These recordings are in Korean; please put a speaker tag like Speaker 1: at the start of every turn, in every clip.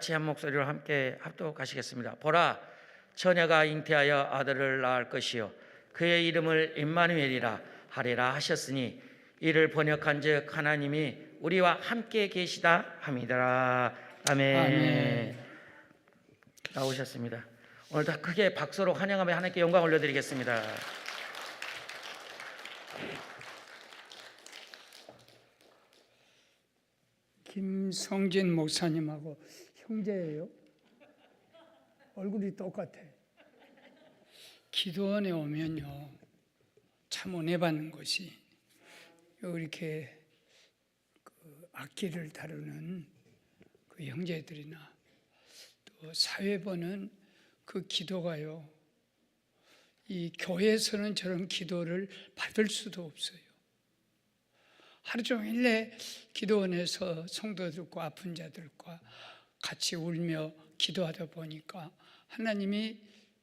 Speaker 1: 같이 한 목소리로 함께 합독하시겠습니다. 보라, 처녀가 잉태하여 아들을 낳을 것이요 그의 이름을 임마누엘이라 하리라 하셨으니 이를 번역한즉 하나님이 우리와 함께 계시다 함이더라. 아멘.
Speaker 2: 아멘.
Speaker 1: 나오셨습니다. 오늘 다 크게 박수로 환영하며 하나님께 영광 올려드리겠습니다.
Speaker 2: 김성진 목사님하고 형제예요. 얼굴이 똑같아. 기도원에 오면요, 참 은혜 받는 것이 이렇게 악기를 다루는 그 형제들이나 또 사회 보는 그 기도가요, 이 교회에서는 저런 기도를 받을 수도 없어요. 하루 종일 내 기도원에서 성도들과 아픈 자들과 같이 울며 기도하다 보니까 하나님이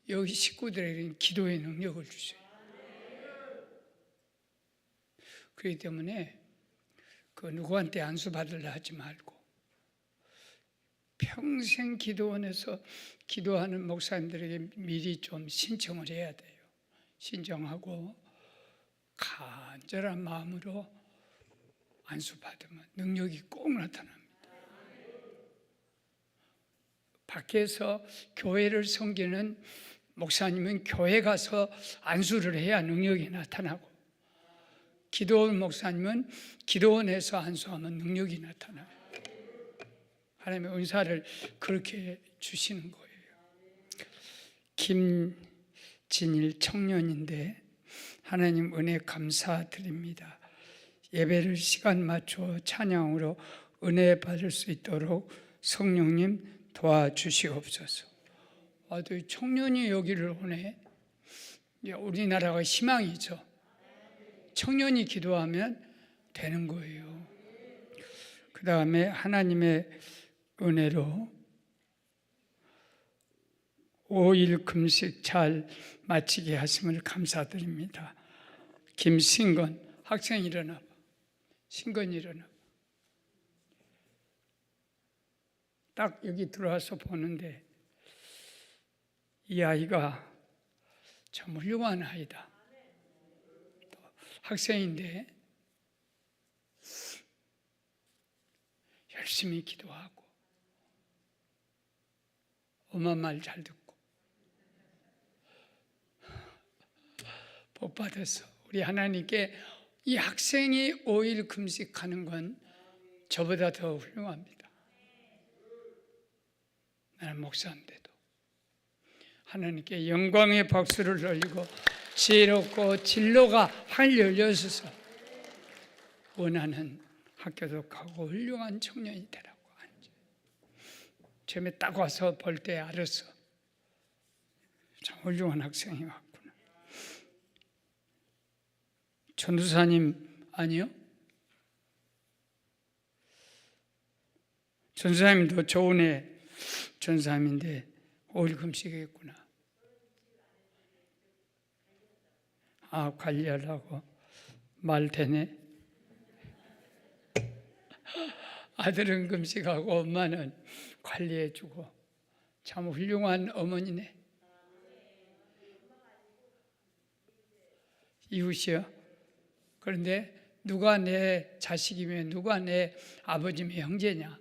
Speaker 2: 여기 식구들에게 기도의 능력을 주셔요. 그렇기 때문에 그 누구한테 안수 받으려 하지 말고 평생 기도원에서 기도하는 목사님들에게 미리 좀 신청을 해야 돼요. 신청하고 간절한 마음으로 안수 받으면 능력이 꼭 나타납니다. 밖에서 교회를 섬기는 목사님은 교회 가서 안수를 해야 능력이 나타나고, 기도원 목사님은 기도원에서 안수하면 능력이 나타나요. 하나님의 은사를 그렇게 주시는 거예요. 김진일 청년인데 하나님 은혜 감사드립니다. 예배를 시간 맞춰 찬양으로 은혜 받을 수 있도록 성령님 도와주시옵소서. 또 청년이 여기를 오네. 우리나라가 희망이죠. 청년이 기도하면 되는 거예요. 그 다음에 하나님의 은혜로 5일 금식 잘 마치게 하심을 감사드립니다. 김신건 학생 일어나. 신건이 일어나. 딱 여기 들어와서 보는데 이 아이가 참 훌륭한 아이다. 또 학생인데 열심히 기도하고 엄마 말 잘 듣고 복 받아서 우리 하나님께 이 학생이 5일 금식하는 건 저보다 더 훌륭합니다. 나는 목사인데도 하나님께 영광의 박수를 돌리고 지혜롭고 진로가 활 열려서 원하는 학교도 가고 훌륭한 청년이 되라고 앉아. 처음에 딱 와서 볼 때 알았어. 참 훌륭한 학생이 왔구나. 전도사님 아니요? 전도사님도 좋은 애 전도사님인데 5일 금식했구나. 관리하려고 말 되네. 아들은 금식하고 엄마는 관리해주고 참 훌륭한 어머니네. 이웃이요? 그런데 누가 내 자식이며 누가 내 아버지며 형제냐?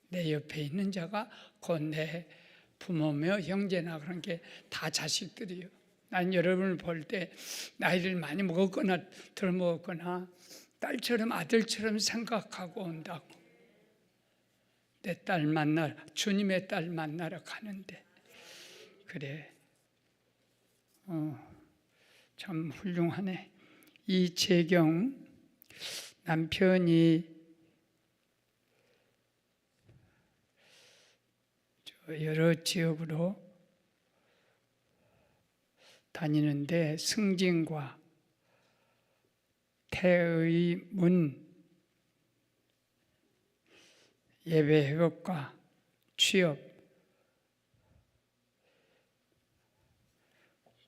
Speaker 2: 내 옆에 있는 자가 곧 내 부모며 형제나 그런 게 다 자식들이요. 난 여러분을 볼 때 나이를 많이 먹었거나 덜 먹었거나 딸처럼 아들처럼 생각하고 온다고. 내 딸 만나러, 주님의 딸 만나러 가는데 그래. 참 훌륭하네. 이재경 남편이 여러 지역으로 다니는데 승진과 태의문 예배 회복과 취업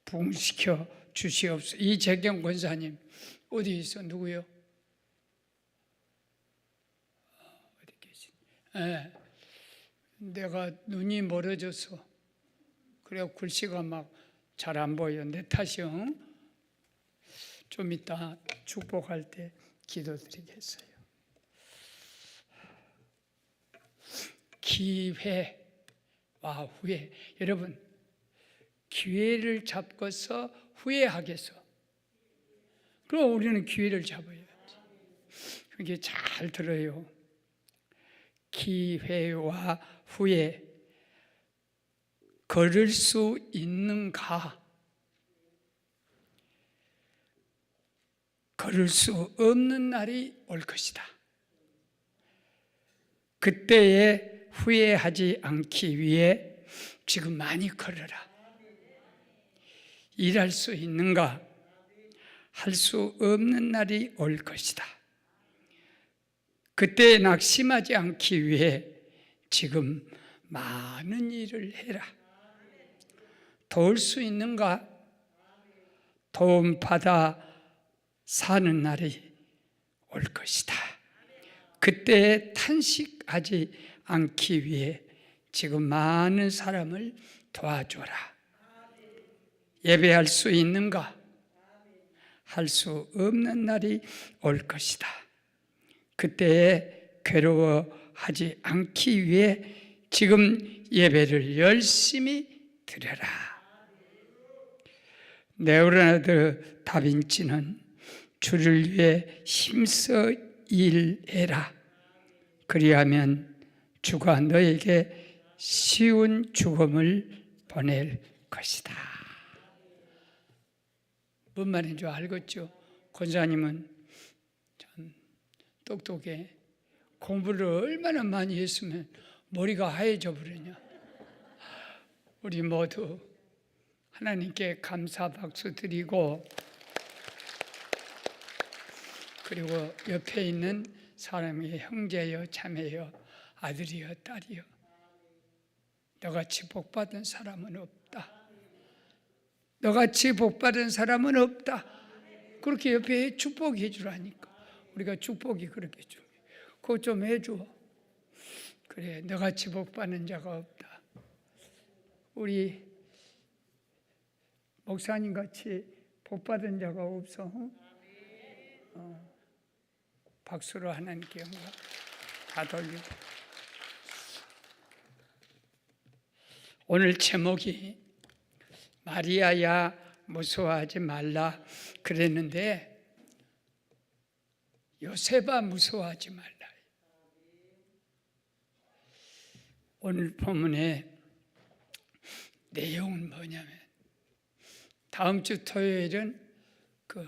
Speaker 2: 부흥시켜 주시옵소서. 이재경 권사님 어디 있어? 누구요? 어디 계시? 내가 눈이 멀어져서 그래 글씨가 막 잘 안 보여. 내 탓이요. 좀 이따 축복할 때 기도드리겠어요. 기회와 후회. 여러분, 기회를 잡고서 후회하겠어. 그럼 우리는 기회를 잡아야지. 그게 잘 들어요. 기회와 후회. 걸을 수 있는가? 걸을 수 없는 날이 올 것이다. 그때에 후회하지 않기 위해 지금 많이 걸어라. 일할 수 있는가? 할 수 없는 날이 올 것이다. 그때에 낙심하지 않기 위해 지금 많은 일을 해라. 도울 수 있는가? 도움 받아 사는 날이 올 것이다. 그때에 탄식하지 않기 위해 지금 많은 사람을 도와줘라. 예배할 수 있는가? 할 수 없는 날이 올 것이다. 그때에 괴로워하지 않기 위해 지금 예배를 열심히 드려라. 레오나르도 다빈치는 주를 위해 힘써 일해라. 그리하면 주가 너에게 쉬운 죽음을 보낼 것이다. 뭔 말인 줄 알겠죠? 권사님은 참 똑똑해. 공부를 얼마나 많이 했으면 머리가 하얘져 버리냐. 우리 모두 하나님께 감사 박수 드리고, 그리고 옆에 있는 사람이 형제여 자매여 아들이여 딸이여, 너같이 복받은 사람은 없다. 너같이 복받은 사람은 없다. 그렇게 옆에 축복해 주라니까. 우리가 축복이 그렇게 중요해. 그거 좀 해줘. 그래, 너같이 복받는 자가 없다. 우리 목사님 같이 복받은 자가 없어. 박수로 하나님께 영광 다 돌리고. 오늘 제목이 마리아야 무서워하지 말라 그랬는데, 요셉아 무서워하지 말라. 오늘 본문의 내용은 뭐냐면, 다음 주 토요일은 그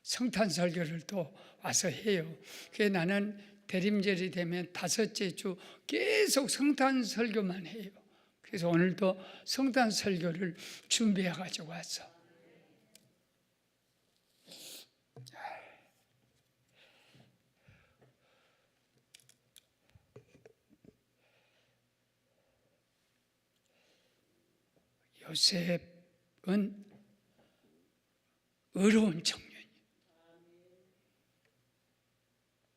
Speaker 2: 성탄 설교를 또 와서 해요. 그래서 나는 대림절이 되면 다섯째 주 계속 성탄 설교만 해요. 그래서 오늘도 성탄 설교를 준비해 가지고 왔어. 요셉은 어려운 청년이에요.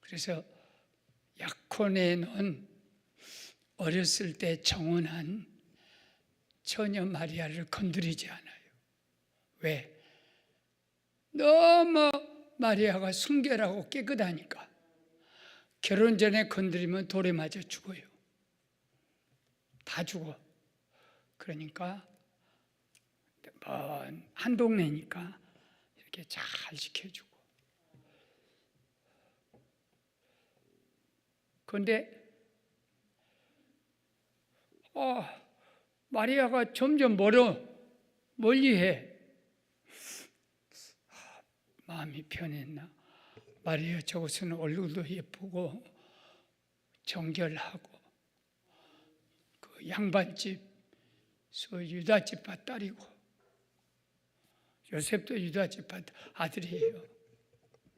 Speaker 2: 그래서 약혼해 놓은 어렸을 때 정혼한 처녀 마리아를 건드리지 않아요. 왜? 너무 마리아가 순결하고 깨끗하니까. 결혼 전에 건드리면 돌에 맞아 죽어요. 다 죽어. 그러니까 한 동네니까 이렇게 잘 지켜주고. 그런데 마리아가 점점 멀리해. 마음이 편했나? 마리아 저것은 얼굴도 예쁘고 정결하고 그 양반집 유다집 딸이고, 요셉도 유다집 아들이에요.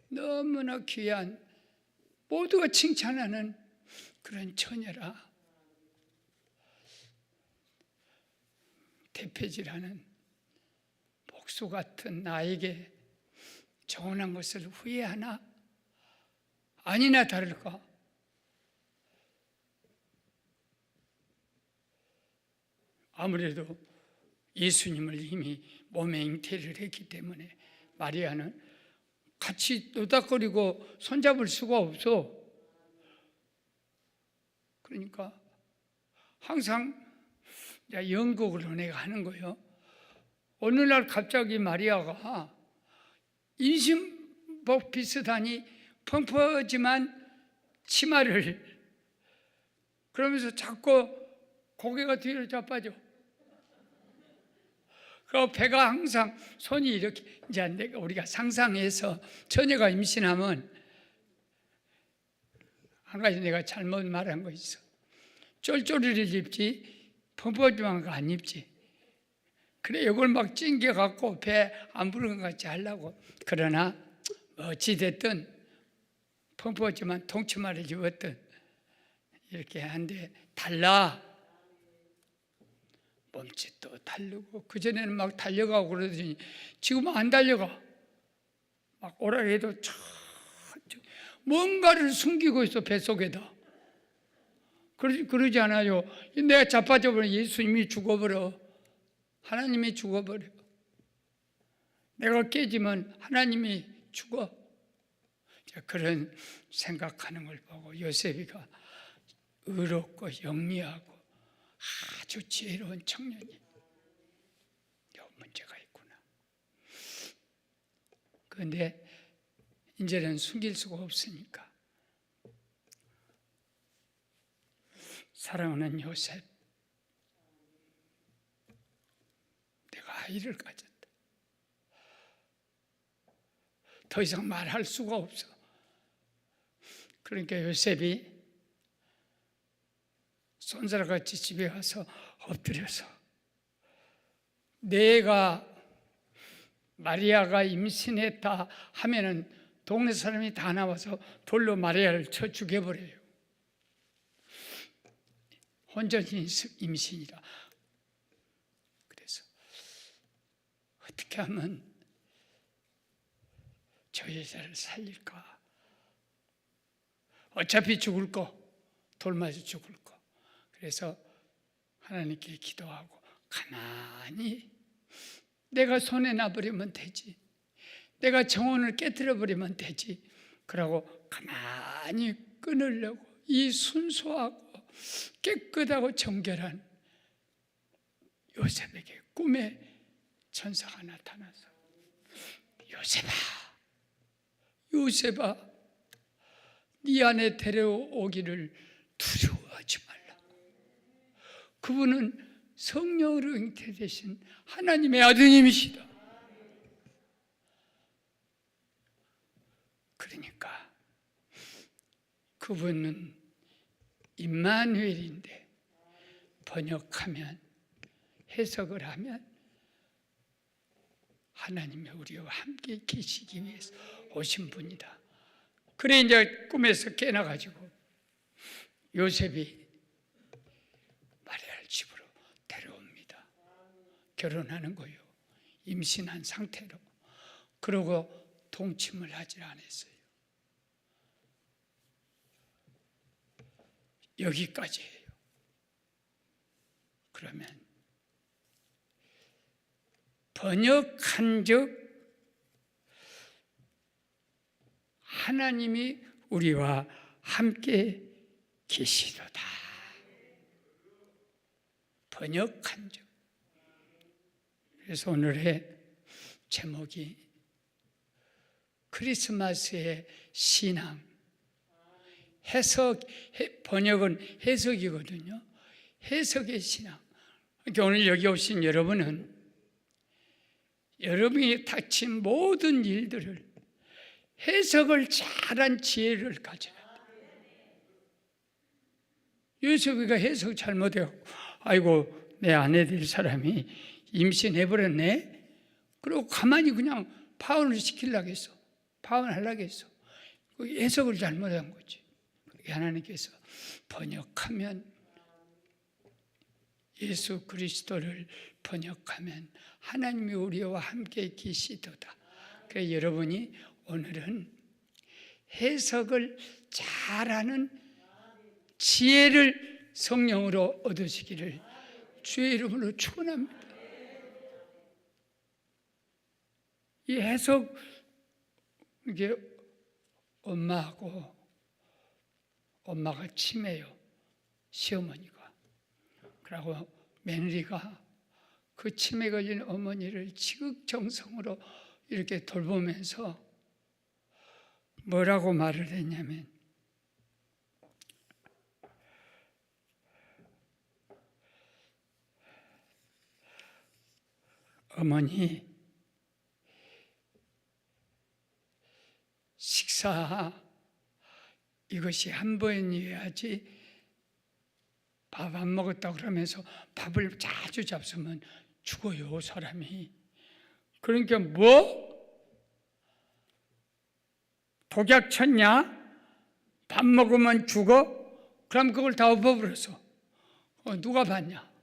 Speaker 2: 너무나 귀한, 모두가 칭찬하는 그런 처녀라. 대패질하는 복수 같은 나에게 정혼한 것을 후회하나? 아니나 다를까? 아무래도 예수님을 이미 몸에 잉태를 했기 때문에 마리아는 같이 노닥거리고 손잡을 수가 없어. 그러니까 항상 연극으로 내가 하는 거예요. 어느 날 갑자기 마리아가 임신복 비슷하니 펑퍼지만 치마를, 그러면서 자꾸 고개가 뒤로 자빠져. 그 배가 항상 손이 이렇게, 이제 우리가 상상해서 처녀가 임신하면, 한 가지 내가 잘못 말한 거 있어. 쫄쫄이를 입지 펑퍼짐한 거 안 입지. 그래 이걸 막 찡겨갖고 배 안 부르는 것 같이 하려고. 그러나 어찌됐든 펑퍼짐한 통치마를 입었든 이렇게 한데 달라. 몸짓도 다르고, 그전에는 막 달려가고 그러더니 지금은 안 달려가. 막 오라 해도 뭔가를 숨기고 있어, 뱃속에다. 그러지 않아요. 내가 자빠져버려. 예수님이 죽어버려. 하나님이 죽어버려. 내가 깨지면 하나님이 죽어. 그런 생각하는 걸 보고 요셉이가 의롭고 영리하고 아주 지혜로운 청년이, 요 문제가 있구나. 그런데 이제는 숨길 수가 없으니까 사랑하는 요셉, 내가 아이를 가졌다. 더 이상 말할 수가 없어. 그러니까 요셉이 손자같이 집에 와서 엎드려서, 내가 마리아가 임신했다 하면은 동네 사람이 다 나와서 돌로 마리아를 쳐 죽여버려요. 혼전 임신이라. 그래서 어떻게 하면 저 여자를 살릴까? 어차피 죽을 거, 돌 맞아 죽을 거. 그래서 하나님께 기도하고 가만히 내가 손에 놔버리면 되지, 내가 정원을 깨뜨려 버리면 되지, 그러고 가만히 끊으려고 이 순수하고 깨끗하고 정결한 요셉에게 꿈에 천사가 나타나서, 요셉아, 요셉아, 네 안에 데려오기를 두려워하지 말라. 그분은 성령으로 잉태되신 하나님의 아드님이시다. 그러니까 그분은 임마누엘인데, 번역하면, 해석을 하면 하나님의 우리와 함께 계시기 위해서 오신 분이다. 그래 이제 꿈에서 깨나가지고 요셉이 마리아를 집으로 데려옵니다. 결혼하는 거예요. 임신한 상태로. 그러고 동침을 하지 않았어요. 여기까지예요. 그러면 번역한즉 하나님이 우리와 함께 계시도다. 번역한즉. 그래서 오늘의 제목이 크리스마스의 신앙. 해석, 번역은 해석이거든요. 해석의 신앙. 그러니까 오늘 여기 오신 여러분은 여러분이 닥친 모든 일들을 해석을 잘한 지혜를 가져야 돼. 요셉이가 해석 잘못해요. 아이고, 내 아내 될 사람이 임신해버렸네. 그리고 가만히 그냥 파혼을 시키려고 했어. 파혼하려고 했어. 해석을 잘못한 거지. 하나님께서 번역하면, 예수 그리스도를 번역하면 하나님이 우리와 함께 계시도다. 그래서 여러분이 오늘은 해석을 잘하는 지혜를 성령으로 얻으시기를 주의 이름으로 축원합니다. 이 해석, 이게 엄마가 치매요, 시어머니가. 그리고 며느리가 그 치매 걸린 어머니를 지극정성으로 이렇게 돌보면서 뭐라고 말을 했냐면, 어머니, 식사 이것이 한 번이어야지, 밥 안 먹었다 그러면서 밥을 자주 잡수면 죽어요, 사람이. 그러니까 독약 쳤냐? 밥 먹으면 죽어? 그럼 그걸 다 엎어버렸어. 누가 봤냐?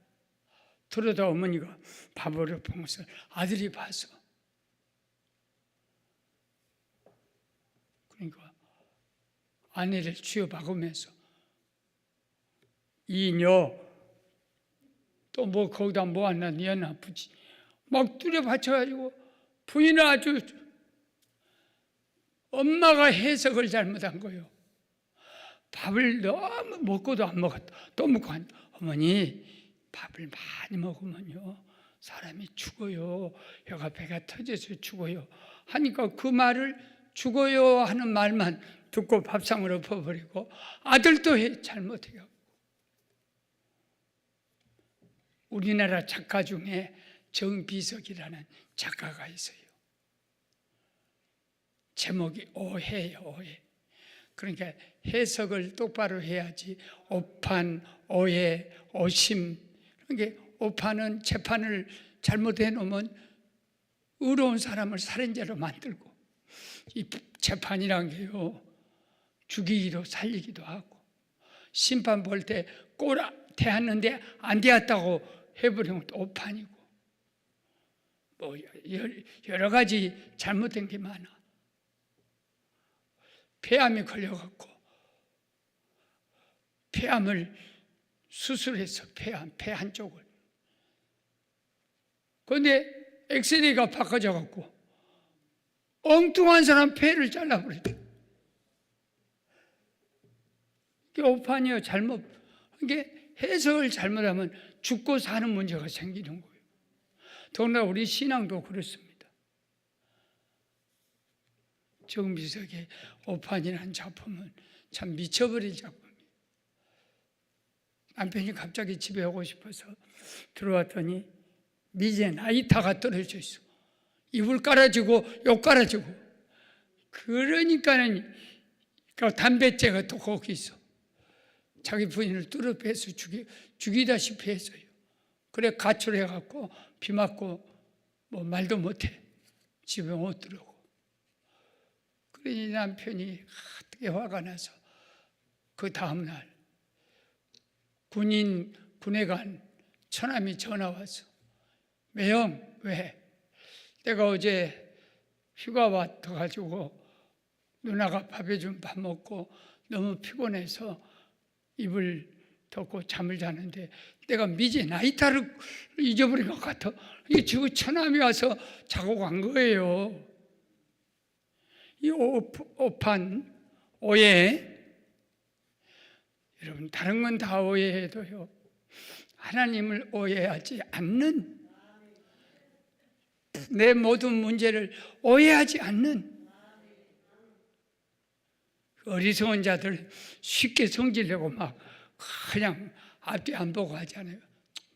Speaker 2: 들어다 어머니가 밥을 엎은 것을 아들이 봤어. 그러니까 아내를 쥐어박으면서, 이녀 또 거기다 하나 네 나쁘지, 막 두려받쳐가지고 부인을 아주, 엄마가 해석을 잘못한 거예요. 밥을 너무 먹고도 안 먹었다, 또 먹고 안, 어머니 밥을 많이 먹으면요 사람이 죽어요, 여가 배가 터져서 죽어요 하니까, 그 말을 죽어요 하는 말만 듣고 밥상을 엎어버리고, 아들도 잘못해요. 우리나라 작가 중에 정비석이라는 작가가 있어요. 제목이 오해예요, 오해. 그러니까 해석을 똑바로 해야지. 오판, 오해, 오심. 그러니까 오판은 재판을 잘못해 놓으면 의로운 사람을 살인자로 만들고, 이 재판이란 게요 죽이기도 살리기도 하고, 심판 볼 때 꼬라 대했는데 안 되었다고 해버리면 또 오판이고, 여러 가지 잘못된 게 많아. 폐암이 걸려갖고 폐암을 수술해서 폐 한쪽을. 그런데 엑스레이가 바꿔져갖고 엉뚱한 사람 폐를 잘라버리대. 이게 오판이요, 잘못. 이게 해석을 잘못하면 죽고 사는 문제가 생기는 거예요. 더구나 우리 신앙도 그렇습니다. 정비석의 오판이라는 작품은 참 미쳐버릴 작품이에요. 남편이 갑자기 집에 오고 싶어서 들어왔더니 미제 나이타가 떨어져 있어. 이불 깔아주고 욕 깔아주고. 그러니까는 그 담뱃재가 또 거기 있어. 자기 부인을 뚫어 빼서 죽이다시피 했어요. 그래 가출해갖고 비 맞고 말도 못해. 집에 못 들어오고. 그러니 남편이 되게 화가 나서 그 다음날 군에 간 처남이 전화 왔어. 매형, 왜? 내가 어제 휴가 왔어가지고 누나가 밥 해준 밥 먹고 너무 피곤해서 이불 덮고 잠을 자는데 내가 미제 나이타를 잊어버린 것 같아. 이게 지금 처남이 와서 자고 간 거예요. 이 오판, 오해. 여러분, 다른 건 다 오해해도요, 하나님을 오해하지 않는, 내 모든 문제를 오해하지 않는 어리석은 자들 쉽게 성질내고 막 그냥 앞뒤 안 보고 하잖아요.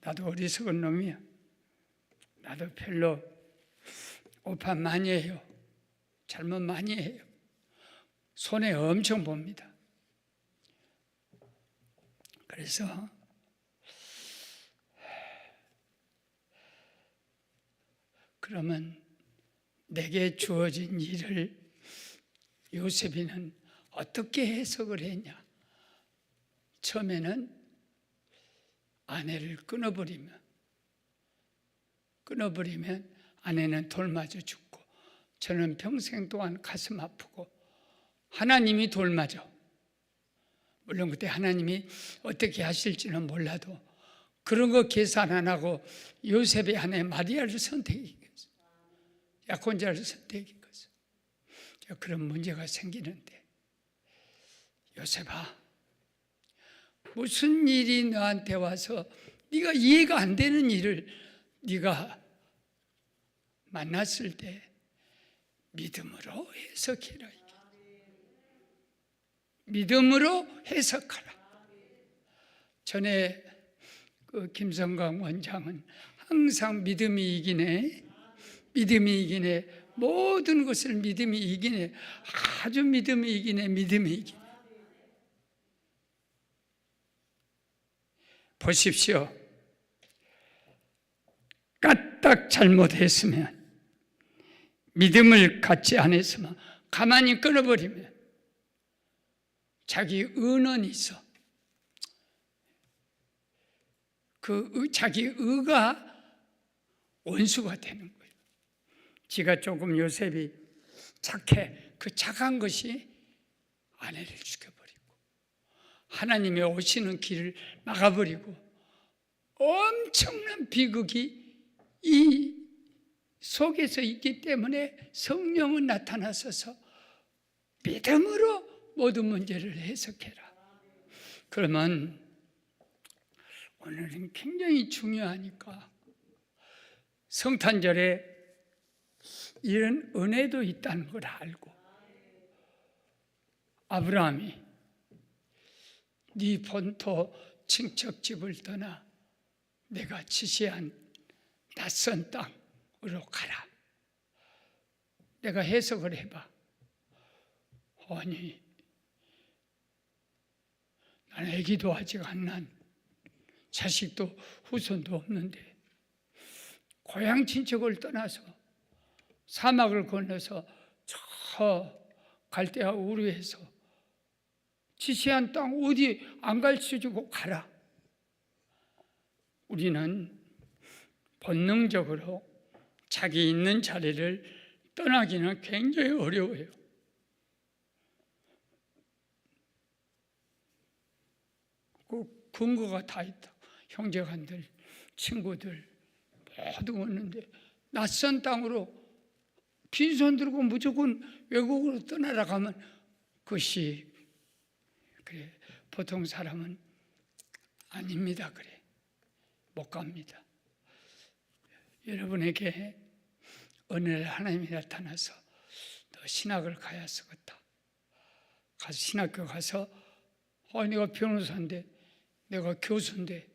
Speaker 2: 나도 어리석은 놈이야. 나도 별로 오판 많이 해요. 잘못 많이 해요. 손해 엄청 봅니다. 그래서 그러면 내게 주어진 일을 요셉이는 어떻게 해석을 했냐? 처음에는 아내를 끊어버리면 아내는 돌 맞아 죽고 저는 평생 동안 가슴 아프고 하나님이 돌 맞아. 물론 그때 하나님이 어떻게 하실지는 몰라도 그런 거 계산 안 하고 요셉의 아내 마리아를 선택했어요. 약혼자를 선택했어요. 그런 문제가 생기는데, 요셉아, 무슨 일이 너한테 와서 네가 이해가 안 되는 일을 네가 만났을 때 믿음으로 해석해라. 믿음으로 해석하라. 전에 그 김성강 원장은 항상 믿음이 이기네, 믿음이 이기네, 모든 것을 믿음이 이기네, 아주 믿음이 이기네, 믿음이 이기네. 보십시오. 까딱 잘못했으면, 믿음을 갖지 않았으면, 가만히 끊어버리면 자기 은원이 있어. 그 자기 의가 원수가 되는 거예요. 지가 조금 요셉이 착해, 그 착한 것이 아내를 죽여버리고 하나님의 오시는 길을 막아버리고 엄청난 비극이 이 속에서 있기 때문에 성령은 나타나셔서 믿음으로 모든 문제를 해석해라. 그러면 오늘은 굉장히 중요하니까 성탄절에 이런 은혜도 있다는 걸 알고, 아브라함이 네 본토 친척집을 떠나 내가 지시한 낯선 땅으로 가라. 내가 해석을 해봐. 아니, 나는 아기도 아직 안 난, 자식도 후손도 없는데 고향 친척을 떠나서 사막을 건너서 저 갈대아 우르에서 지시한 땅 어디 안 가르쳐주고 가라. 우리는 본능적으로 자기 있는 자리를 떠나기는 굉장히 어려워요. 그 근거가 다 있다. 형제간들, 친구들 모두 오는데 낯선 땅으로 빈손 들고 무조건 외국으로 떠나라 가면 그것이 그래, 보통 사람은 아닙니다. 그래, 못 갑니다. 여러분에게 어느 날 하나님이 나타나서 너 신학을 가야 쓰겠다. 가서 신학교 가서 내가 변호사인데, 내가 교수인데,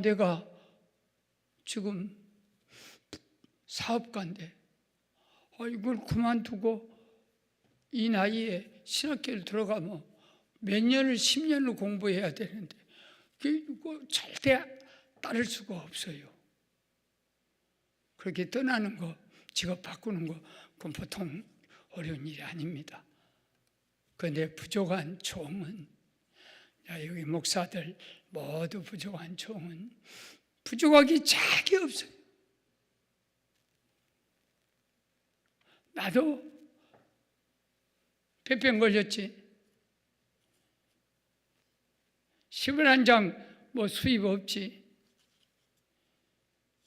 Speaker 2: 내가 지금 사업가인데, 이걸 그만두고 이 나이에 신학교를 들어가면 몇 년을 10년을 공부해야 되는데 그거 절대 따를 수가 없어요. 그렇게 떠나는 거, 직업 바꾸는 거, 그건 보통 어려운 일이 아닙니다. 그런데 부족한 종은, 여기 목사들 모두 부족한 종은 부족하기 짝이 없어요. 나도 폐병 걸렸지. 10원 한 장 뭐 수입 없지.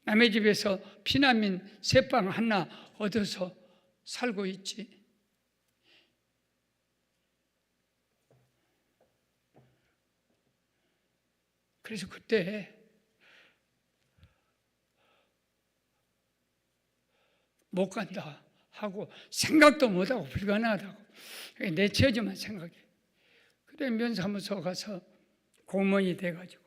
Speaker 2: 남의 집에서 피난민 새빵 하나 얻어서 살고 있지. 그래서 그때 못 간다 하고 생각도 못하고 불가능하다고 내 처지만 생각해. 그래 면사무소 가서 공무원이 돼가지고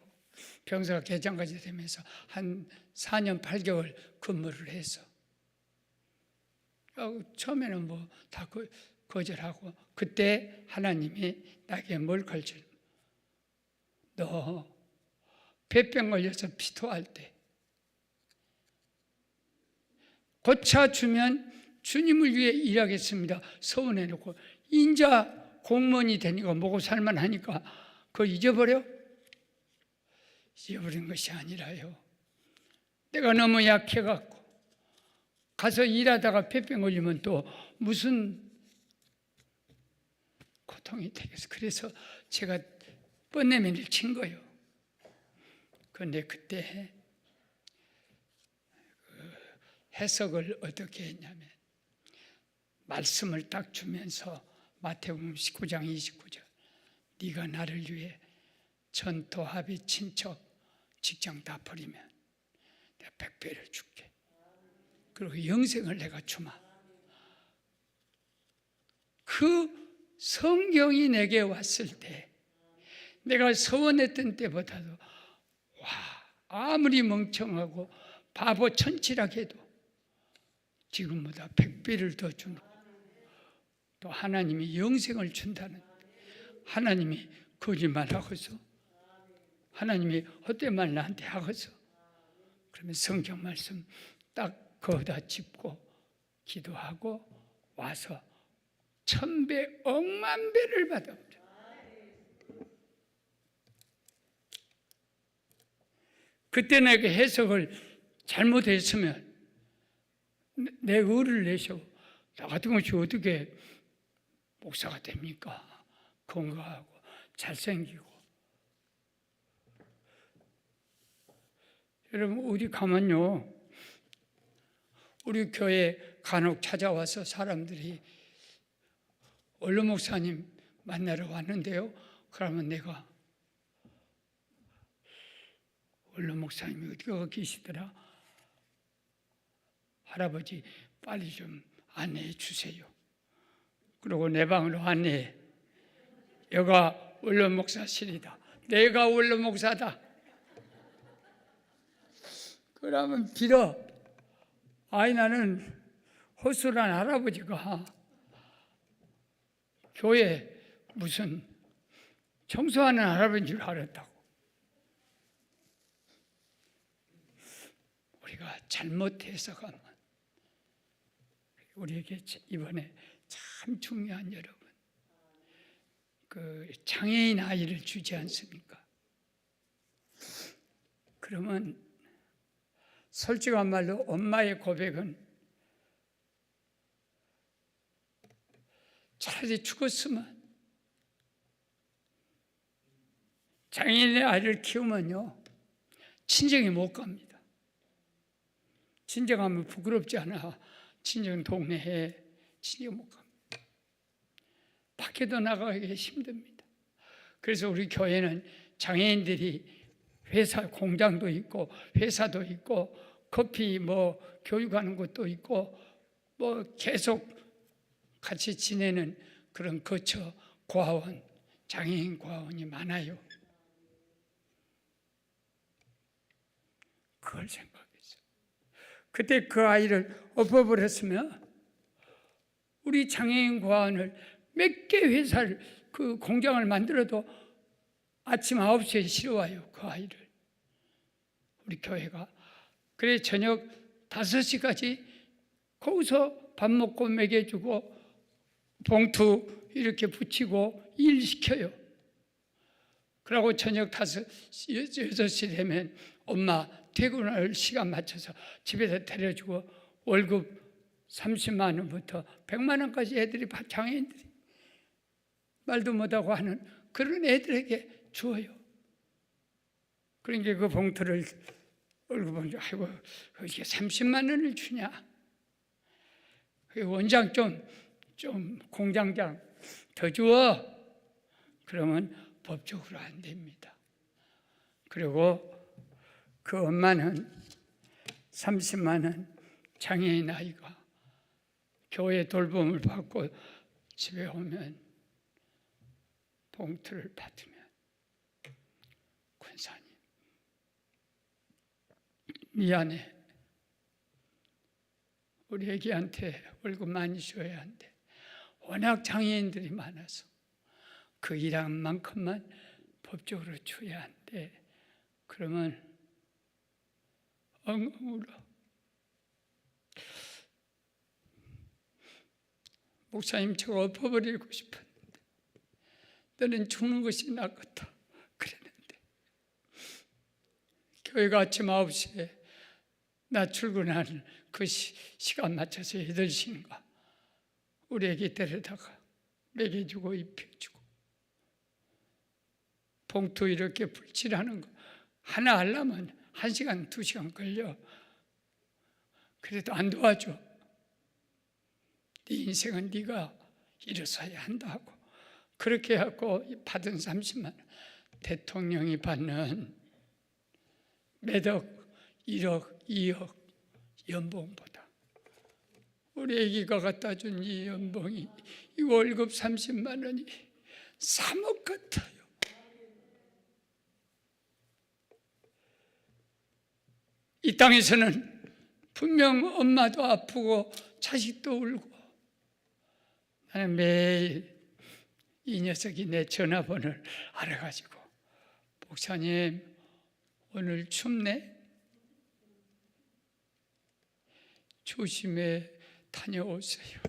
Speaker 2: 병사 개장까지 되면서 한 4년 8개월 근무를 했어. 처음에는 뭐 다 거절하고, 그때 하나님이 나에게 뭘 가르쳐? 너 폐병 걸려서 피토할 때 고쳐주면 주님을 위해 일하겠습니다. 서운해놓고 인자 공무원이 되니까 먹고 살만하니까 그거 잊어버려? 잊어버린 것이 아니라요. 내가 너무 약해갖고 가서 일하다가 폐병 걸리면 또 무슨 고통이 되겠어. 그래서 제가 뻔내면을 친 거예요. 그런데 그때 해석을 어떻게 했냐면 말씀을 딱 주면서 마태복음 19장 29절 네가 나를 위해 전토 합의 친척 직장 다 버리면 내가 100배를 줄게. 그리고 영생을 내가 주마. 그 성경이 내게 왔을 때 내가 서원했던 때보다도 아무리 멍청하고 바보 천치라해도 지금보다 100배를 더 주는, 또 하나님이 영생을 준다는, 하나님이 거짓말하고서 하나님이 헛된 말 나한테 하고서, 그러면 성경 말씀 딱 거기다 짚고 기도하고 와서 1000배 억만 배를 받아버려. 그때 내가 해석을 잘못했으면 내 의를 내셔 나 같은 것이 어떻게 목사가 됩니까? 건강하고 잘생기고. 여러분 어디 가면요, 우리 교회 간혹 찾아와서 사람들이 원로 목사님 만나러 왔는데요, 그러면 내가 원로 목사님이 어디가 계시더라? 할아버지 빨리 좀 안내해 주세요. 그리고 내 방으로 안내해. 여가 원로 목사실이다. 내가 원로 목사다. 그러면 빌어. 아이 나는 허술한 할아버지가 교회 무슨 청소하는 할아버지인 줄 알았다고. 우리가 잘못해서 가면 우리에게 이번에 참 중요한, 여러분, 그 장애인 아이를 주지 않습니까? 그러면 솔직한 말로 엄마의 고백은 차라리 죽었으면, 장애인의 아이를 키우면요 친정에 못 갑니다. 친정 가면 부끄럽지 않아. 친정 동네에 친정 못 갑니다. 밖에도 나가기 힘듭니다. 그래서 우리 교회는 장애인들이 회사 공장도 있고 회사도 있고 커피 뭐 교육하는 것도 있고 뭐 계속 같이 지내는 그런 거처 고아원, 장애인 고아원이 많아요. 그걸 생각했어요. 그때 그 아이를 엎어버렸으면 우리 장애인 고아원을 몇 개 회사를, 그 공장을 만들어도 아침 9시에 실어와요, 그 아이를. 우리 교회가. 그래 저녁 5시까지 거기서 밥 먹고 먹여주고 봉투 이렇게 붙이고 일 시켜요. 그러고 저녁 6시 되면 엄마 퇴근할 시간 맞춰서 집에서 데려주고 월급 30만 원부터 100만 원까지 애들이, 장애인들이 말도 못하고 하는 그런 애들에게 주어요. 그러니까 그 봉투를 월급 봉투, 아이고 이게 30만 원을 주냐? 원장 좀 공장장 더 주어. 그러면 법적으로 안 됩니다. 그리고 그 엄마는 30만 원 장애인 아이가 교회 돌봄을 받고 집에 오면 봉투를 받으면, 권사님 미안해, 우리 애기한테 월급 많이 줘야 한대. 워낙 장애인들이 많아서 그 일한 만큼만 법적으로 줘야 한대. 그러면 엉엉 울어. 목사님 저거 엎어버리고 싶었는데 너는 죽는 것이 낫겠다 그랬는데, 교회가 아침 9시에 나 출근하는 그 시간 맞춰서 8시인가 우리 애기 데려다가 먹여주고 입혀주고 봉투 이렇게 불칠하는 거 하나 하려면 1시간, 2시간 걸려. 그래도 안 도와줘. 네 인생은 네가 일어서야 한다 하고. 그렇게 하고 받은 30만 원, 대통령이 받는 몇 억, 1억, 2억 연봉보다 우리 애기가 갖다 준 이 연봉이, 이 월급 30만 원이 3억 같아요. 이 땅에서는 분명 엄마도 아프고 자식도 울고, 나는 매일 이 녀석이 내 전화번호를 알아가지고, 목사님 오늘 춥네? 조심해 다녀오세요.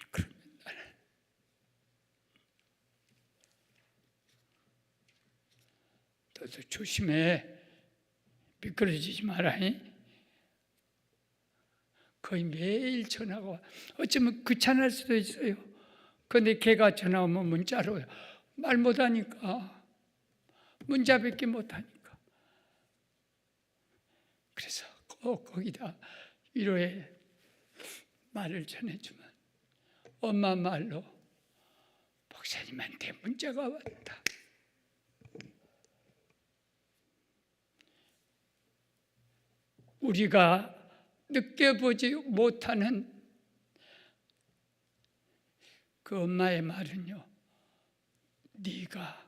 Speaker 2: 그러면 나는 너도 조심해, 미끄러지지 마라. 거의 매일 전화가 와. 어쩌면 귀찮을 수도 있어요. 그런데 걔가 전화 오면 문자로 말 못하니까, 문자밖에 못하니까. 그래서 꼭 거기다 위로의 말을 전해주면 엄마 말로 목사님한테 문자가 왔다. 우리가 느껴보지 못하는 그 엄마의 말은요, 네가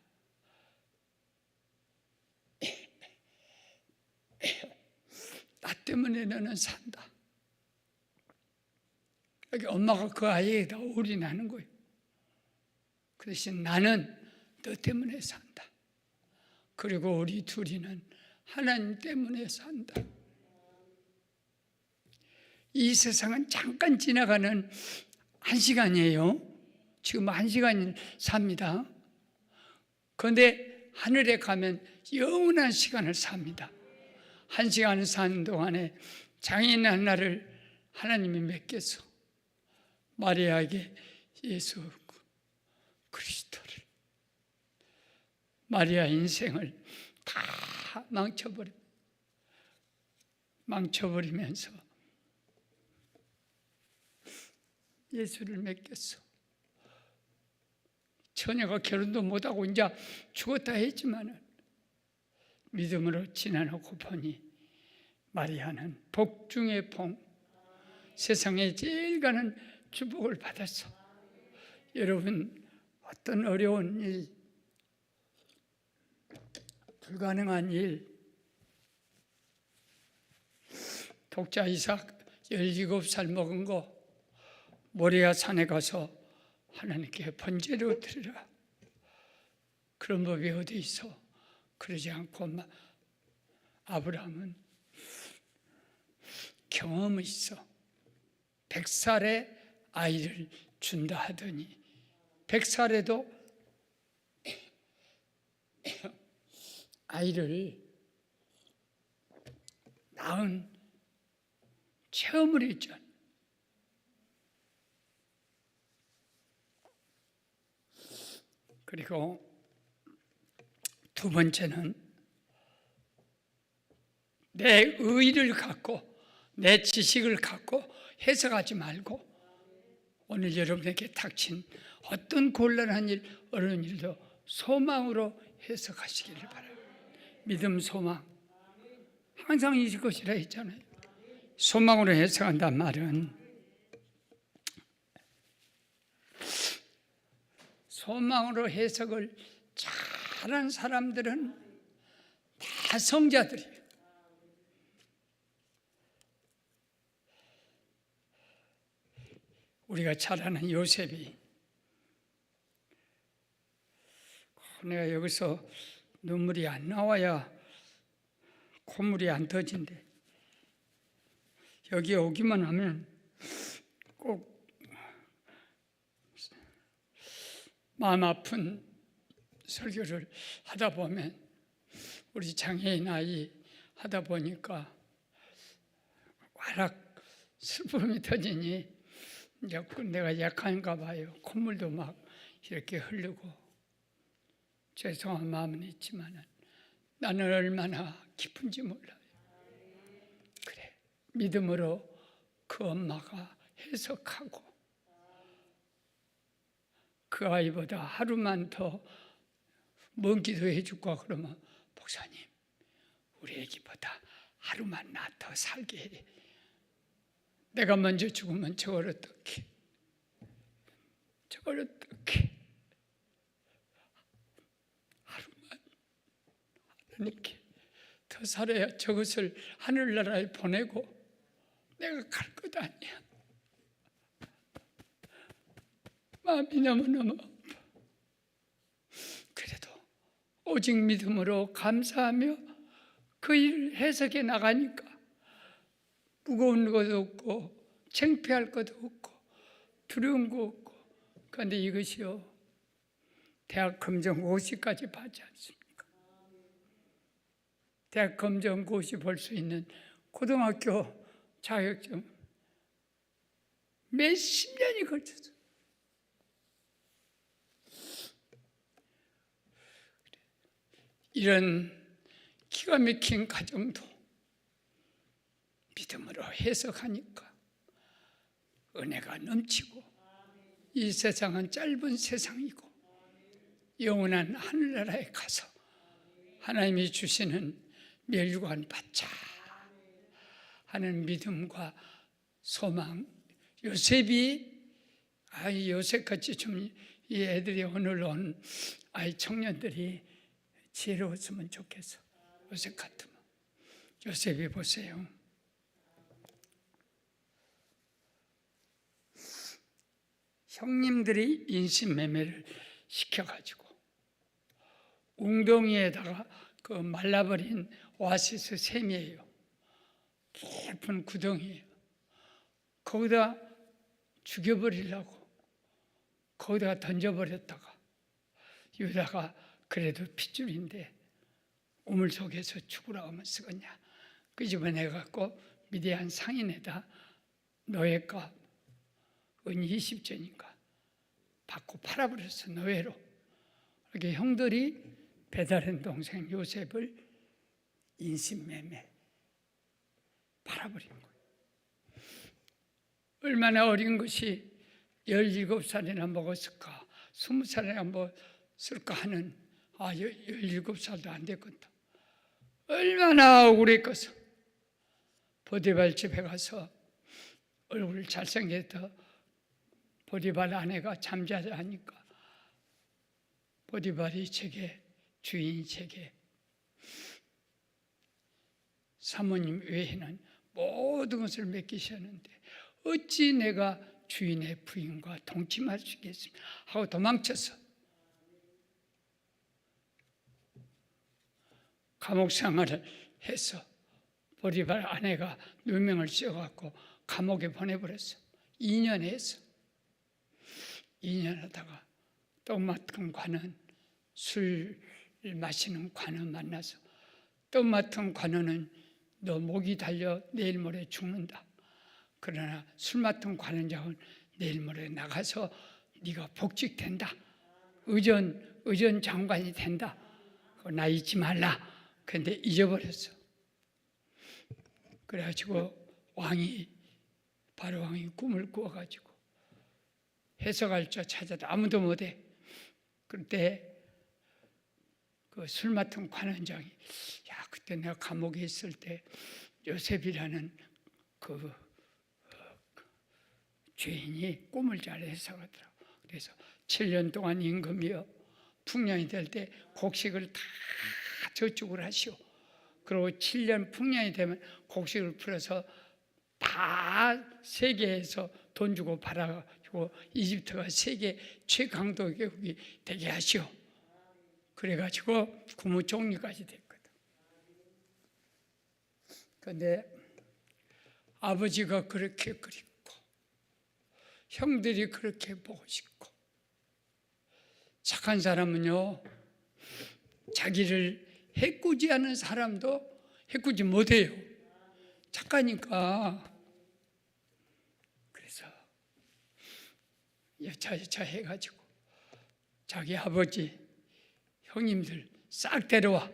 Speaker 2: 나 때문에 너는 산다. 엄마가 그 아이에다 올인하는 거예요. 그 대신 나는 너 때문에 산다. 그리고 우리 둘이는 하나님 때문에 산다. 이 세상은 잠깐 지나가는 1시간이에요. 지금 1시간 삽니다. 그런데 하늘에 가면 영원한 시간을 삽니다. 1시간을 사는 동안에 장인 하나를 하나님이 맡겨서 마리아에게 예수 그리스도를, 마리아 인생을 다 망쳐버리면서 예수를 맡겼어. 처녀가 결혼도 못하고 이제 죽었다 했지만 믿음으로 지나놓고 보니 마리아는 복 중의 복, 세상에 제일 가는 축복을 받았어. 여러분, 어떤 어려운 일, 불가능한 일, 독자 이삭 17살 먹은 거 모리아 산에 가서 하나님께 번제로 드리라. 그런 법이 어디 있어? 그러지 않고 아브라함은 경험이 있어. 100살에 아이를 준다 하더니 100살에도 아이를 낳은 체험을 했잖아. 그리고 두 번째는 내 의의를 갖고, 내 지식을 갖고 해석하지 말고 오늘 여러분에게 닥친 어떤 곤란한 일, 어려운 일도 소망으로 해석하시기를 바랍니다. 믿음, 소망 항상 있을 것이라 했잖아요. 소망으로 해석한단 말은 소망으로 해석을 잘한 사람들은 다 성자들이에요. 우리가 잘 아는 요셉이, 내가 여기서 눈물이 안 나와야 콧물이 안 터진대. 여기 오기만 하면 꼭 마음 아픈 설교를 하다 보면, 우리 장애인 아이 하다 보니까 와락 슬픔이 터지니 내가 약한가 봐요. 콧물도 막 이렇게 흐르고, 죄송한 마음은 있지만 나는 얼마나 기쁜지 몰라요. 그래, 믿음으로 그 엄마가 해석하고 그 아이보다 하루만 더 먼 기도해 줄까 그러면 목사님 우리 애기보다 하루만 나 더 살게 해. 내가 먼저 죽으면 저걸 어떻게 하루만 하나님께 더 살아야 저것을 하늘나라에 보내고 내가 갈 것 아니야. 마음이 너무너무 아파. 그래도 오직 믿음으로 감사하며 그 일을 해석해 나가니까 무거운 것도 없고 창피할 것도 없고 두려운 거 없고. 그런데 이것이요 대학 검정고시까지 받지 않습니까? 대학 검정고시 볼 수 있는 고등학교 자격증 몇십 년이 걸쳐서 이런 기가 막힌 가정도 믿음으로 해석하니까 은혜가 넘치고 이 세상은 짧은 세상이고 영원한 하늘나라에 가서 하나님이 주시는 멸류관 받자 하는 믿음과 소망. 요셉같이 좀 이 애들이 오늘 온 아이 청년들이 지혜로웠으면 좋겠어. 요셉 같으면. 요셉이 보세요. 형님들이 인신매매를 시켜가지고 웅덩이에다가 그 말라버린 오아시스 샘이에요. 깊은 구덩이에요. 거기다 죽여버리려고 거기다가 던져버렸다가 유다가 그래도 핏줄인데 우물 속에서 죽으라고 하면 쓰겠냐 끄집어내갖고 미디안 상인에다 노예값 은 20전인가 받고 팔아버렸어. 노예로. 이렇게 형들이 배달한 동생 요셉을 인신매매 팔아버린 거예요. 얼마나 어린 것이 17살이나 먹었을까 20살이나 먹었을까 하는 17살도 안 됐거든. 얼마나 억울했겠어. 보디발 집에 가서 얼굴 잘생겼다 보디발 아내가 잠자자 하니까 보디발이 제게 주인이 제게 사모님 외에는 모든 것을 맡기셨는데 어찌 내가 주인의 부인과 동침할 수 있겠습니까? 하고 도망쳤어. 감옥 생활을 해서 보디발 아내가 누명을 씌워갖고 감옥에 보내버렸어. 2년 했어. 2년 하다가 떡 맡은 관원, 술 마시는 관원 만나서 떡 맡은 관원은 너 목이 달려 내일 모레 죽는다. 그러나 술 맡은 관원장은 내일 모레 나가서 네가 복직된다. 의전 장관이 된다. 나 잊지 말라. 그런데 잊어버렸어. 그래가지고 바로 왕이 꿈을 꾸어가지고 해석할 자 찾아도 아무도 못해. 그때 그 술 맡은 관원장이 그때 내가 감옥에 있을 때 요셉이라는 그 죄인이 꿈을 잘 해석하더라고. 그래서 7년 동안 임금이요 풍년이 될 때 곡식을 다 저축을 하시오. 그리고 7년 풍년이 되면 곡식을 풀어서 다 세계에서 돈 주고 팔아가지고 이집트가 세계 최강도국이 되게 하시오. 그래가지고 국무총리까지 됐거든. 그런데 아버지가 그렇게 그립고 형들이 그렇게 보고 싶고 착한 사람은요 자기를 해꾸지 않은 사람도 해꾸지 못해요. 착하니까. 그래서 여차여차 해가지고 자기 아버지 형님들 싹 데려와.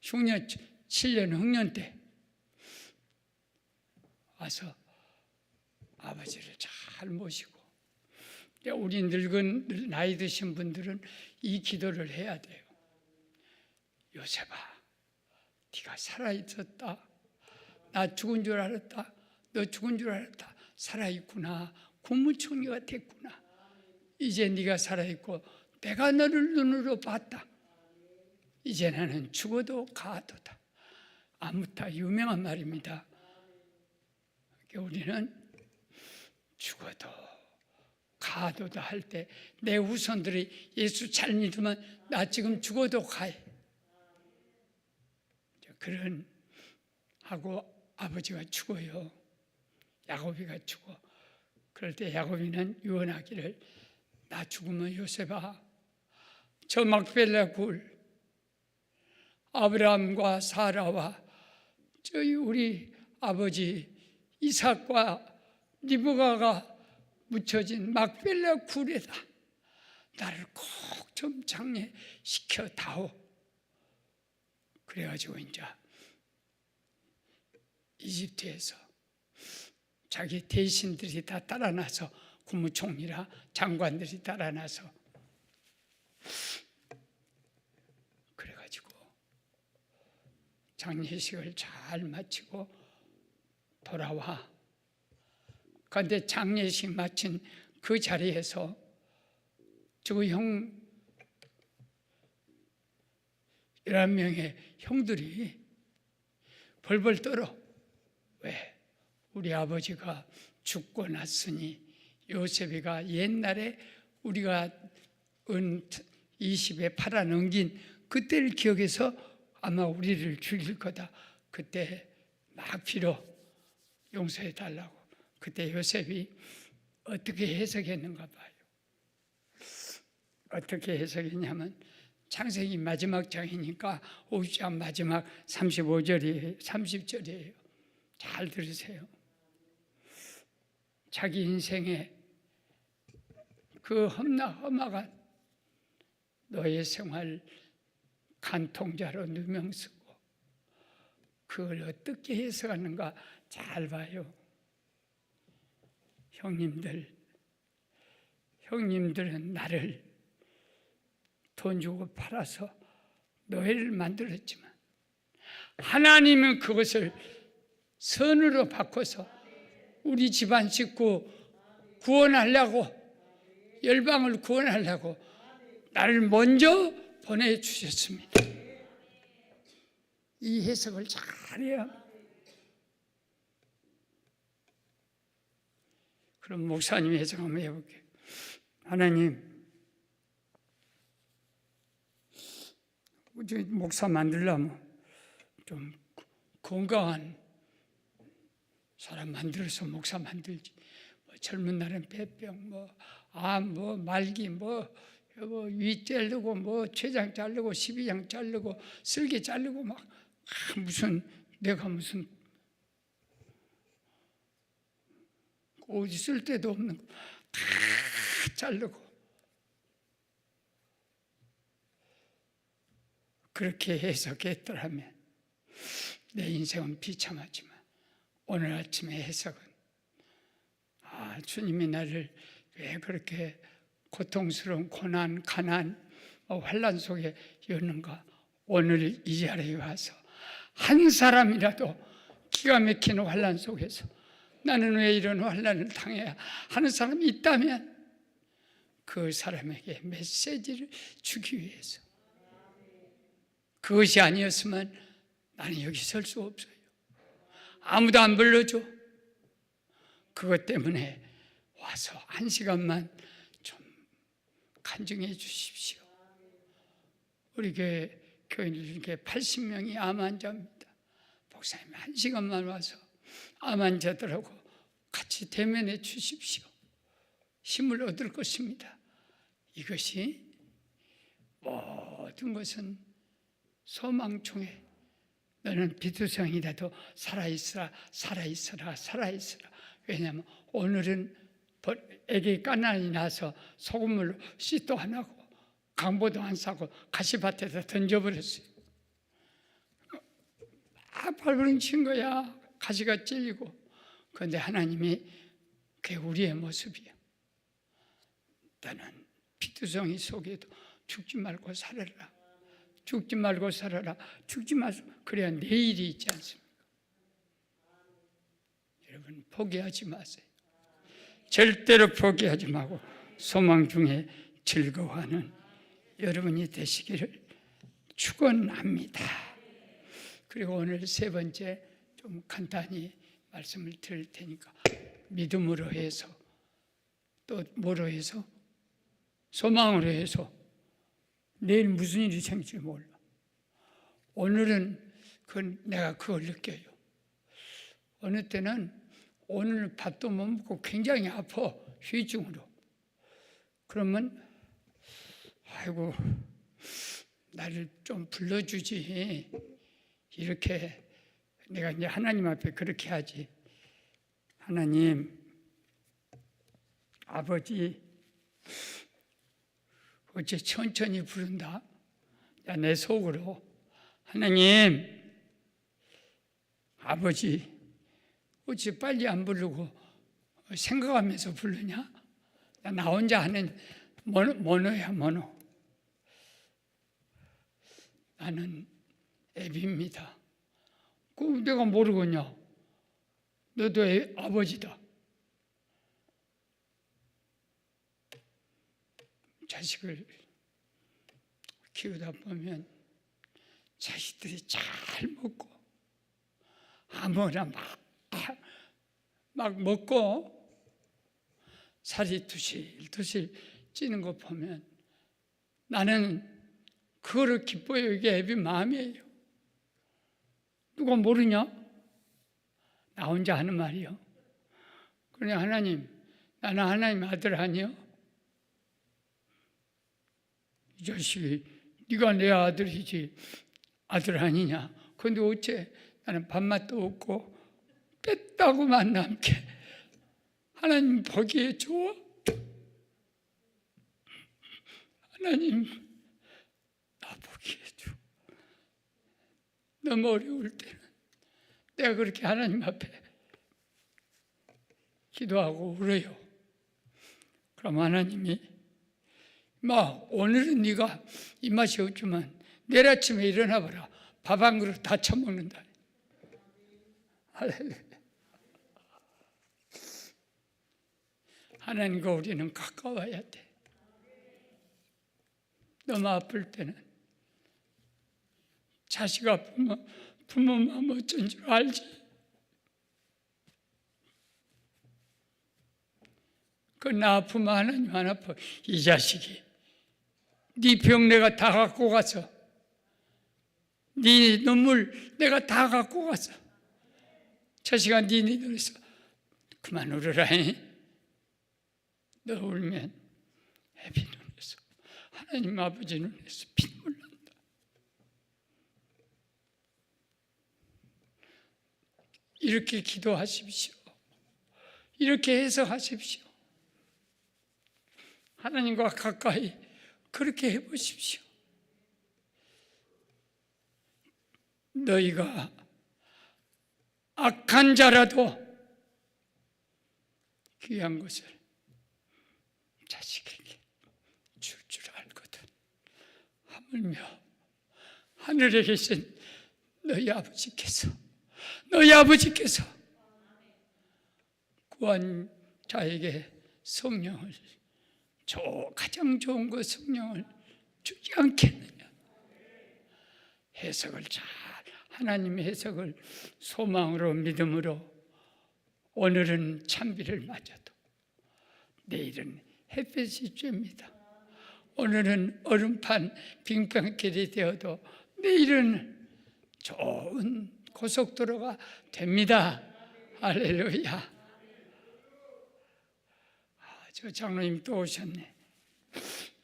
Speaker 2: 흉년 7년 흉년 때 와서 아버지를 잘 모시고, 우리 늙은 나이 드신 분들은 이 기도를 해야 돼요. 요셉아, 네가 살아있었다. 나 죽은 줄 알았다. 너 죽은 줄 알았다. 살아있구나. 국무총리가 됐구나. 이제 네가 살아있고 내가 너를 눈으로 봤다. 이제 나는 죽어도 가도다. 아무타 유명한 말입니다. 우리는 죽어도 가도다 할 때 내 후손들이 예수 잘 믿으면 나 지금 죽어도 가해. 그런 하고 아버지가 죽어요. 야곱이가 죽어. 그럴 때 야곱이는 유언하기를, 나 죽으면 요셉아, 저 막벨라 굴 아브라함과 사라와 저희 우리 아버지 이삭과 리브가가 묻혀진 막벨라 굴에다 나를 꼭 좀 장례시켜 다오. 그래가지고 이제 이집트에서 자기 대신들이 다 따라나서, 국무총리라 장관들이 따라나서 그래가지고 장례식을 잘 마치고 돌아와. 그런데 장례식 마친 그 자리에서 저 형 11명의 형들이 벌벌 떨어. 왜? 우리 아버지가 죽고 났으니 요셉이가 옛날에 우리가 은 20에 팔아넘긴 그때를 기억해서 아마 우리를 죽일 거다. 그때 막 빌어 용서해 달라고. 그때 요셉이 어떻게 해석했는가 봐요. 어떻게 해석했냐면 창세기 마지막 장이니까 50장 마지막 35절이에요. 30절이에요. 잘 들으세요. 자기 인생에 그 험악한 노예 생활 간통자로 누명 쓰고 그걸 어떻게 해석하는가 잘 봐요. 형님들은 나를 돈 주고 팔아서 노예를 만들었지만 하나님은 그것을 선으로 바꿔서 우리 집안 식구 구원하려고, 열방을 구원하려고 나를 먼저 보내주셨습니다. 이 해석을 잘해야 합니다. 그럼 목사님이 해석 한번 해볼게요. 하나님, 목사 만들려면 좀 건강한 사람 만들어서 목사 만들지. 젊은 날은 폐병, 암, 말기, 위 자르고, 췌장 자르고, 12장 자르고, 쓸개 자르고 내가 무슨 어디 쓸 데도 없는 거 다 자르고. 그렇게 해석했더라면 내 인생은 비참하지만 오늘 아침의 해석은 주님이 나를 왜 그렇게 고통스러운 고난, 가난, 환난 속에 였는가. 오늘 이 자리에 와서 한 사람이라도 기가 막히는 환난 속에서 나는 왜 이런 환난을 당해야 하는 사람이 있다면 그 사람에게 메시지를 주기 위해서. 그것이 아니었으면 나는 여기 설 수 없어요. 아무도 안 불러줘. 그것 때문에 와서 1시간만 좀 간증해 주십시오. 우리 교인들 중에 80명이 암 환자입니다. 목사님 1시간만 와서 암 환자들하고 같이 대면해 주십시오. 힘을 얻을 것입니다. 이것이 모든 것은 소망총회. 너는 비투성이라도 살아있으라, 살아있으라, 살아있으라. 왜냐하면 오늘은 애기 까난이 나서 소금물로 씻도 안 하고 강보도 안 싸고 가시밭에다 던져버렸어요. 발버둥 친 거야. 가시가 찔리고. 그런데 하나님이 그게 우리의 모습이야. 나는 피투성이 속에도 죽지 말고 살아라. 죽지 말고 살아라. 죽지 마소. 그래야 내일이 있지 않습니까? 여러분 포기하지 마세요. 절대로 포기하지 말고 소망 중에 즐거워하는 여러분이 되시기를 축원합니다. 그리고 오늘 세 번째 좀 간단히 말씀을 드릴 테니까 믿음으로 해서 또 뭐로 해서 소망으로 해서 내일 무슨 일이 생길지 몰라. 오늘은 내가 그걸 느껴요. 어느 때는 오늘 밥도 못 먹고 굉장히 아파. 휴유증으로. 그러면 아이고 나를 좀 불러주지. 이렇게 내가 이제 하나님 앞에 그렇게 하지. 하나님, 아버지, 어째 천천히 부른다. 내 속으로 하나님, 아버지, 어째 빨리 안 부르고 생각하면서 부르냐? 나 혼자 하는 모노야, 모노. 나는 애비입니다. 그럼 내가 모르겠냐? 너도 아버지다. 자식을 키우다 보면 자식들이 잘 먹고 아무나 막 먹고 살이 두실두실 찌는 거 보면 나는 그거를 기뻐요. 이게 애비 마음이에요. 누가 모르냐? 나 혼자 하는 말이요. 그러니 하나님, 나는 하나님 아들 아니요? 이 자식이 네가 내 아들이지 아들 아니냐? 그런데 어째 나는 밥맛도 없고 뺐다고만 남게 하나님 보기에 좋아? 하나님 나 보기에 좋아. 너무 어려울 때는 내가 그렇게 하나님 앞에 기도하고 울어요. 그럼 하나님이 오늘은 네가 입맛이 없지만 내일 아침에 일어나 봐라. 밥 한 그릇 다 처먹는다. 할렐루야. 하나님과 우리는 가까워야 돼. 너무 아플 때는 자식 아프면 부모 마음 어쩐 줄 알지. 나 아프면 하나님 안 아파. 이 자식이 네 병 내가 다 갖고 가서 네 눈물 내가 다 갖고 가서 자식아 네 눈에서 그만 울어라. 너 울면 애비 눈에서 하나님 아버지 눈에서 피눈물 난다. 이렇게 기도하십시오. 이렇게 해석하십시오. 하나님과 가까이 그렇게 해보십시오. 너희가 악한 자라도 귀한 것을 자식에게 줄 줄 알거든. 하물며 하늘에 계신 너희 아버지께서 구한 자에게 성령을 가장 좋은 것 성령을 주지 않겠느냐. 해석을 잘 하나님의 해석을 소망으로 믿음으로 오늘은 찬비를 맞아도 내일은 햇볕이 쬐입니다. 오늘은 얼음판 빙판길이 되어도 내일은 좋은 고속도로가 됩니다. 할렐루야. 저 장로님 또 오셨네.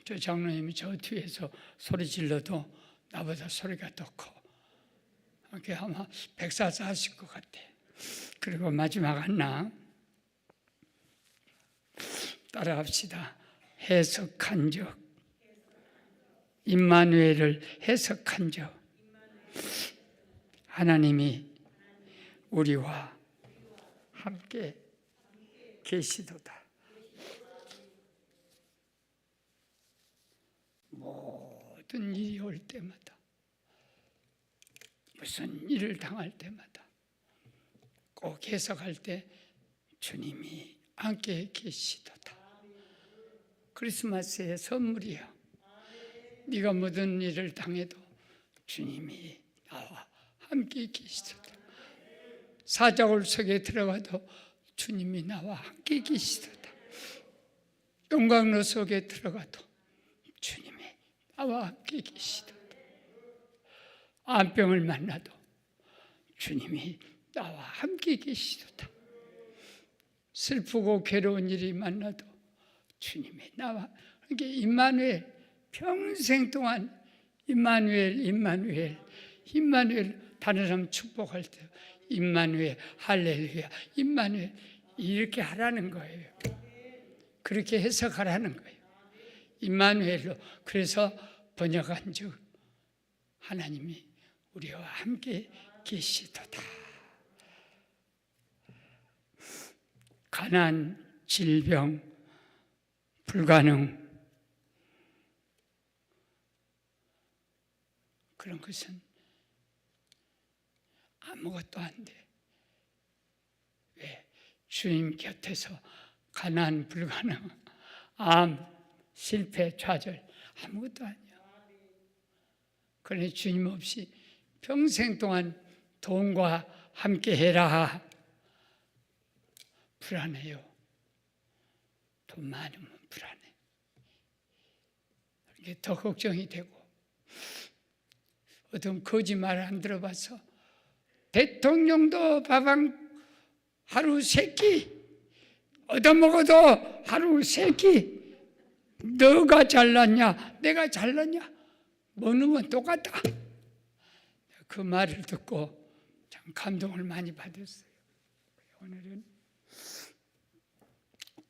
Speaker 2: 저 장로님이 저 뒤에서 소리 질러도 나보다 소리가 더 커. 그게 아마 144 하실 것 같아. 그리고 마지막 하나 따라합시다. 해석한 적 임마누엘을 해석한 적, 하나님이 우리와 함께 계시도다. 모든 일이 올 때마다, 무슨 일을 당할 때마다 꼭 해석할 때 주님이 함께 계시도다. 크리스마스의 선물이야. 네가 모든 일을 당해도 주님이 나와 함께 계시도다. 사자굴 속에 들어가도 주님이 나와 함께 계시도다. 용광로 속에 들어가도 주님이 나와 함께 계시도다. 암병을 만나도 주님이 나와 함께 계시도다. 슬프고 괴로운 일이 만나도 주님이 나와 함께, 임마누엘, 평생 동안 임마누엘, 임마누엘, 임마누엘. 다른 사람 축복할 때 임마누엘, 할렐루야, 임마누엘, 이렇게 하라는 거예요. 그렇게 해석하라는 거예요. 임마누엘로. 그래서 번역한 즉 하나님이 우리와 함께 계시도다. 가난, 질병, 불가능, 그런 것은 아무것도 안 돼. 왜? 주님 곁에서 가난, 불가능, 암, 실패, 좌절 아무것도 아니야. 그러니 주님 없이 평생 동안 돈과 함께 해라. 불안해요. 돈 많으면 불안해. 이게 더 걱정이 되고, 어떤 거짓말을 안 들어봐서 대통령도 밥한 하루 3끼, 얻어먹어도 하루 3끼, 너가 잘났냐 내가 잘났냐 먹는 똑같다. 그 말을 듣고 참 감동을 많이 받았어요. 오늘은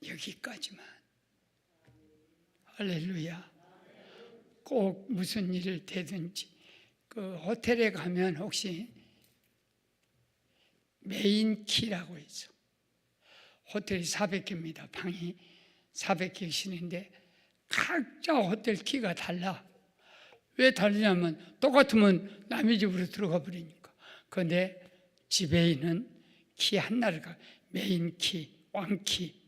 Speaker 2: 여기까지만. 할렐루야. 꼭 무슨 일을 되든지 그 호텔에 가면 혹시 메인 키라고 있어. 호텔이 400개입니다. 방이 400개씩인데 각자 호텔 키가 달라. 왜 다르냐면 똑같으면 남의 집으로 들어가 버리니까. 그런데 집에 있는 키 하나를 메인 키, 왕키,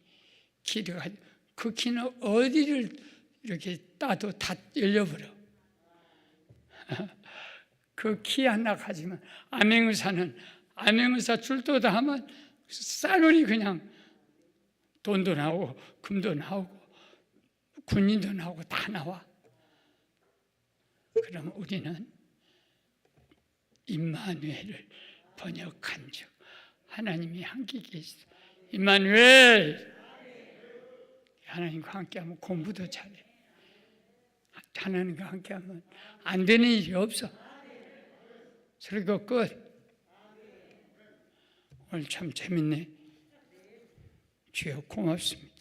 Speaker 2: 키를 가지고 그 키는 어디를 이렇게 따도 다 열려버려. 그 키 하나 가지면 암행의사는 암행의사 출도다 하면 싸그리 그냥 돈도 나오고 금도 나오고 군인도 나오고 다 나와. 그럼 우리는 임마누엘을 번역한 즉 하나님이 함께 계시다. 임마누엘, 하나님과 함께하면 공부도 잘해. 하나님과 함께하면 안 되는 일이 없어. 설교 끝. 오늘 참 재밌네. 주여 고맙습니다.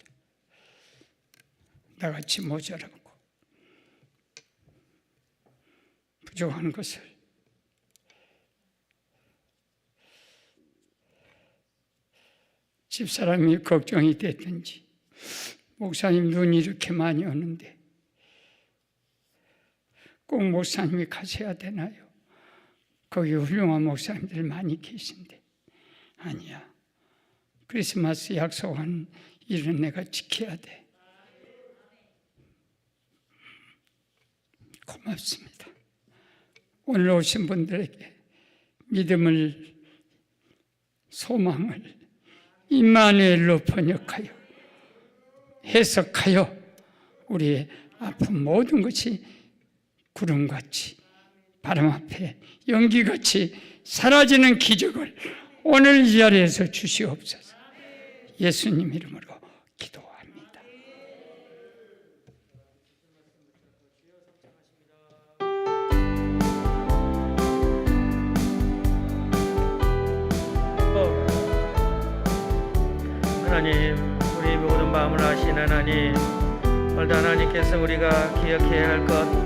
Speaker 2: 나같이 모자라고 부족한 것을 집사람이 걱정이 됐든지, 목사님 눈이 이렇게 많이 오는데 꼭 목사님이 가셔야 되나요? 거기 훌륭한 목사님들 많이 계신데. 아니야. 크리스마스 약속한 일은 내가 지켜야 돼. 고맙습니다. 오늘 오신 분들에게 믿음을, 소망을 임마누엘로 번역하여 해석하여 우리의 아픈 모든 것이 구름같이 바람 앞에 연기같이 사라지는 기적을 오늘 이 자리에서 주시옵소서. 예수님 이름으로 기도합니다.
Speaker 1: 하나님, 우리 모든 마음을 아시는 하나님, 오늘도 하나님께서 우리가 기억해야 할 것,